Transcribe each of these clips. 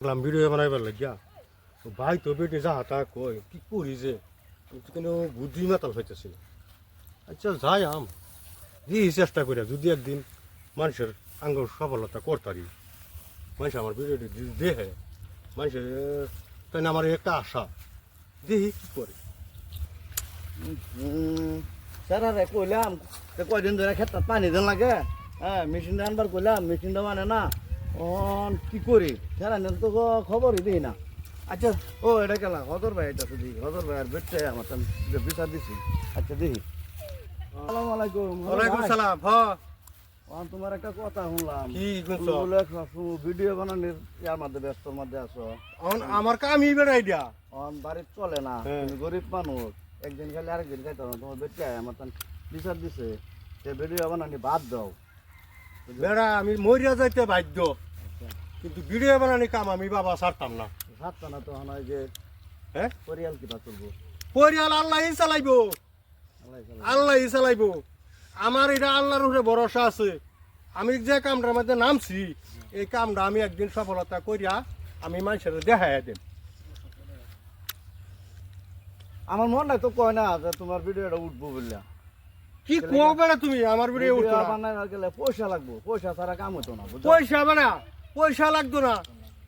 Video বানাইবার লাগিয়া ভাই তো বেটে যাহা তা কই কি করি যে কিন্তু বুদ্ধি মাতাল হইতেছে। আচ্ছা যাই দিই চেষ্টা করিয়া যদি একদিন মানুষের আঙ্গ সফলতা করতারি মানুষ আমার ভিডিওটি দেখে মানুষের তাই আমার একটা আশা দেখি কি করে। স্যার আরে কইলাম কয়দিন ধরে ক্ষেত্রে পানি দেন লাগে, হ্যাঁ মেশিনটা আনবার কইলাম মেশিনটা মানে না কি করি স্যার তো খবরই দিই না। আচ্ছা ও এটা কেলা হজর ভাই, এটা শুধু হজর ভাই আর বেটে আমার বিচার দিছি। আচ্ছা দেখি। আসসালামু আলাইকুম। ওয়ালাইকুম সালাম। তোমার একটা কথা শুনলাম, কি ভিডিও বানানোর ইয়ার মধ্যে ব্যস্তর মধ্যে আছো। আমার কামই বেড়াই দিয়া বাড়ির চলে না, তুমি গরিব মানুষ, একদিন খালি আরেকদিন খাইতে হবে। তোমার বেটে আমার বিচার দিছে সে ভিডিও বানানি বাদ দাও। বেড়া আমি মরিয়া যাইতে বাধ্য, কিন্তু ভিডিও বানানি কাম আমি বাবা ছাড়তাম না। ছাড়তো না তো হয় যে হ্যাঁ পরিয়াল কিবা চলবো, পরিয়াল আল্লাহ চালাইব, আল্লাহ চালাইব। আমার এটা আল্লাহর উপরে ভরসা আছে। আমি যে কামটার মধ্যে নামছি এই কামটা আমি একদিন সফলতা করিয়া আমি মানুষের দেখাই দেব। আমার মনে তো কয় না যে তোমার ভিডিওটা উঠবো বললা। কি করবে না তুমি আমার ভিডিও বানানোর গেলে পয়সা লাগবো, পয়সা ছাড়া কাম হতো না। পয়সা বেড়া পয়সা লাগতো না,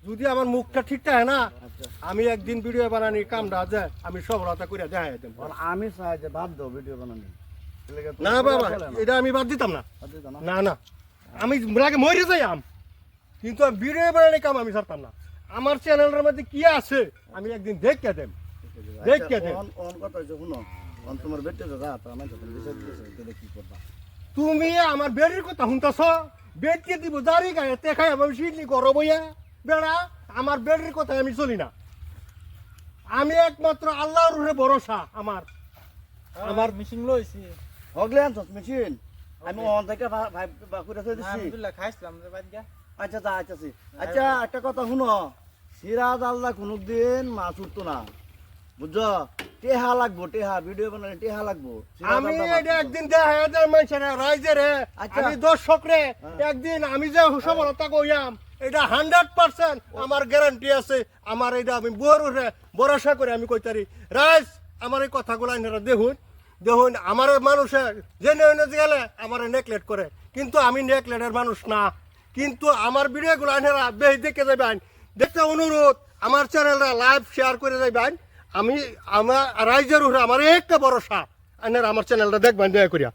যদি আমার মুখটা ঠিক থাকে না আমি একদিন ভিডিও বানানি কামটা যে আমি সফলতা করিয়া দেখাই দেব। আমি চাই যে বাদ দাও ভিডিও বানানি। না বাবা এটা আমি বাদ দিতাম না, না না আমি লাগে মরে যাই কিন্তু ভিডিও বানানি কাম আমি ছাড়তাম না। আমার চ্যানেলের মধ্যে কি আছে আমি একদিন দেখে দেব, দেখে দেব। কথা হচ্ছে শুনো, তোমার বেটে যা আমার কি করবা তুমি আমার বেড়ির কথা শুনতেছ? বেড়কে দিব দাঁড়ি গায়ে দেখাই আমি সিডনি করো বইয়া বেড়া। আমার বেড়ির কথা আমি চলি না, আমি একমাত্র আল্লাহর উপরে ভরসা। আমার আমার মেশিন লইছি হগলে আনছ মেশিন, আমি অন থেকে বাকুরা থই দিছি। আলহামদুলিল্লাহ খাইছিলাম রে বাদ গা। আচ্ছা তা আচ্ছা আচ্ছা একটা কথা শুনো, সিরাজ আল্লাহ কোনদিন মাছ উঠতো না, বুঝছো? টেহা লাগবো, টেহা ভিডিও বানালে টেহা লাগবো। আমি একদিন দেখাই দেব মানুষের রাইজে রে, আমি দর্শক রে একদিন আমি যে সফলতা কইয়াম এটা 100% আমার গ্যারান্টি আছে। আমার এটা আমি ভরসা করে আমি কইতারি রাইজ আমার এই কথাগুলো আপনারা দেখুন দেখুন। আমার মানুষে জেনে গেলে আমার নেকলেট করে, কিন্তু আমি নেকলেটের মানুষ না। কিন্তু আমার ভিডিওগুলো আপনারা বেশি দেখে যাবেন, দেখতে অনুরোধ আমার চ্যানেলটা লাইভ শেয়ার করে যাবেন। আমি আমার রাইজের উপরে আমার একটা ভরসা, আপনারা আমার চ্যানেলটা দেখবেন দয়া করিয়া।